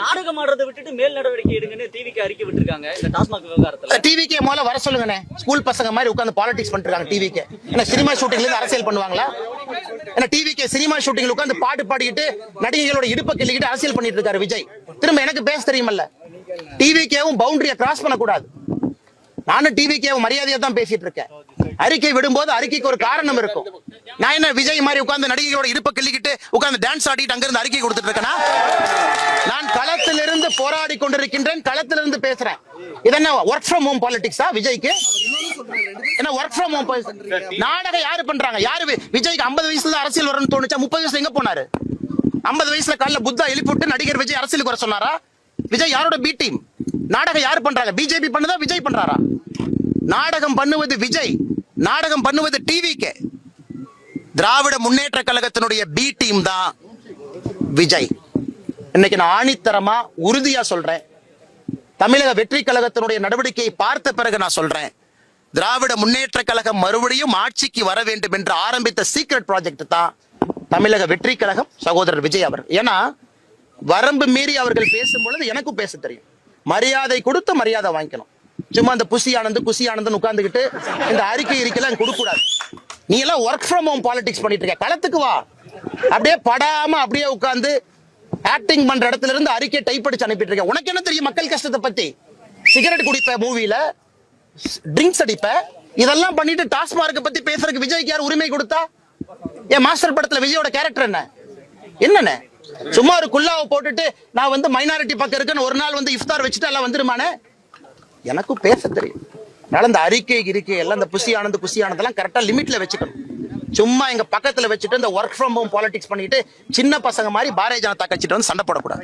நாடகம் ஆடுறதை விட்டுட்டு மேல் நடவடிக்கை எடுங்கன்னு டிவிக்கு அறிக்கை விட்டுருக்காங்க இந்த டாஸ்மாக் விவகாரத்துல. டிவிக்கே முதல்ல வர சொல்லுங்கண்ணே. ஸ்கூல் பசங்க மாதிரி உட்கார்ந்து பாலிடிக்ஸ் பண்ணிருக்காங்க டிவிக்கே. என்ன சினிமா ஷூட்டிங்ல இருந்து அரசியல் பண்ணுவாங்களா? என்ன டிவிக்கே சினிமா ஷூட்டிங்ல உட்கார்ந்து பாட்டு பாடிக்கிட்டு நடிகைகளோட இடுப்பை கிள்ளிக்கிட்டு அரசியல் பண்ணிட்டு இருக்காரு விஜய். திரும்ப எனக்கு பேச தெரியுமல்ல. டிவிக்கேவும் பவுண்டரியை கிராஸ் பண்ணக்கூடாது. நானும் டிவிக்கேவும் மரியாதையா தான் பேசிட்டு இருக்கேன். அறிக்கை விடும்போது அறிக்கைக்கு ஒரு காரணம் இருக்கும். நான் என்ன விஜய் மாதிரி உட்கார்ந்து நடிகைகளோட இடுப்பை கிள்ளிக்கிட்டு உட்கார்ந்து டான்ஸ் ஆடிட்டு அங்கிருந்து அறிக்கை கொடுத்துட்டு இருக்கேனா? நான் களத்திலிருந்து போராடி கொண்டிருக்கின்றேன், களத்திலிருந்து பேசுறேன். இதென்ன ஒர்க் ஃப்ரம் ஹோம் பாலிடிக்ஸா விஜய்க்கு? என்ன ஒர்க் ஃப்ரம் ஹோம்? நாடகம் யாரு பண்றாங்க? யாரு விஜய்க்கு 50 வயசுல அரசியல் வரணும்னு தோணுச்சா? 30 வயசுல எங்க போனாரு? 50 வயசுல காலைல புத்தா எழுப்பிவிட்டு நடிகர் விஜய் அரசியலுக்கு வர சொன்னாரா? விஜய் யாரோட பி டீம்? நாடகம் யாரு பண்றாங்க? பிஜேபி பண்ணுதா விஜய் பண்றாரா? நாடகம் பண்ணுவது விஜய், நாடகம் பண்ணுவது டிவிக்கு. திராவிட முன்னேற்ற கழகத்தினுடைய பி டீம் தான் விஜய். இன்னைக்கு நான் ஆணித்தரமா உறுதியா சொல்றேன். தமிழக வெற்றி கழகத்தினுடைய நடவடிக்கையை பார்த்த பிறகு நான் சொல்றேன், திராவிட முன்னேற்ற கழகம் மறுபடியும் ஆட்சிக்கு வர வேண்டும் என்று ஆரம்பித்த சீக்ரெட் ப்ராஜெக்ட் தான் தமிழக வெற்றி கழகம், சகோதரர் விஜய் அவர். ஏன்னா வரம்பு மீறி அவர்கள் பேசும் பொழுது எனக்கும் பேச தெரியும். மரியாதை கொடுத்து மரியாதை வாங்கிக்கணும். சும்மா இந்த குசி ஆனந்தன் உட்கார்ந்துகிட்டு இந்த அறிக்கை இருக்கலாம் கொடுக்க கூடாது. நீ எல்லாம் ஒர்க் ஃப்ரம் ஹோம் பாலிடிக்ஸ் பண்ணிட்டு இருக்க. களத்துக்கு வா. அப்படியே படாம அப்படியே உட்கார்ந்து ஆக்டிங் பண்ற இடத்துல இருந்து அறிக்கை டைப் அடிச்சு அனுப்பிட்டு இருக்க. உனக்கு என்ன தெரியும் மக்கள் கஷ்டத்தை பத்தி? சிகரெட் குடிப்ப, மூவில ட்ரிங்க்ஸ் அடிப்ப, இதெல்லாம் பண்ணிட்டு டாஸ்மார்க் பத்தி பேசுறதுக்கு விஜய்க்கு யார் உரிமை கொடுத்தா? ஏன் மாஸ்டர் படத்துல விஜயோட கேரக்டர் என்ன? என்னன்னு சும்மா ஒரு குல்லாவை போட்டுட்டு நான் வந்து மைனாரிட்டி பக்கம் இருக்குன்னு ஒரு நாள் வந்து இஃப்தார் வச்சுட்டு எல்லாம் வந்துருமானே? எனக்கும் பேச தெரியும். அதனால இந்த அறிக்கை எல்லாம் இந்த குசி ஆனந்தெல்லாம் கரெக்டா லிமிட்ல வச்சுக்கணும். சும்மா எங்க பக்கத்துல வச்சுட்டு இந்த ஒர்க் ஃப்ரம் ஹோம் பாலிடிக்ஸ் பண்ணிட்டு சின்ன பசங்க மாதிரி பாரதிய ஜனதா கட்சிட்டு வந்து சண்டை போடக்கூடாது.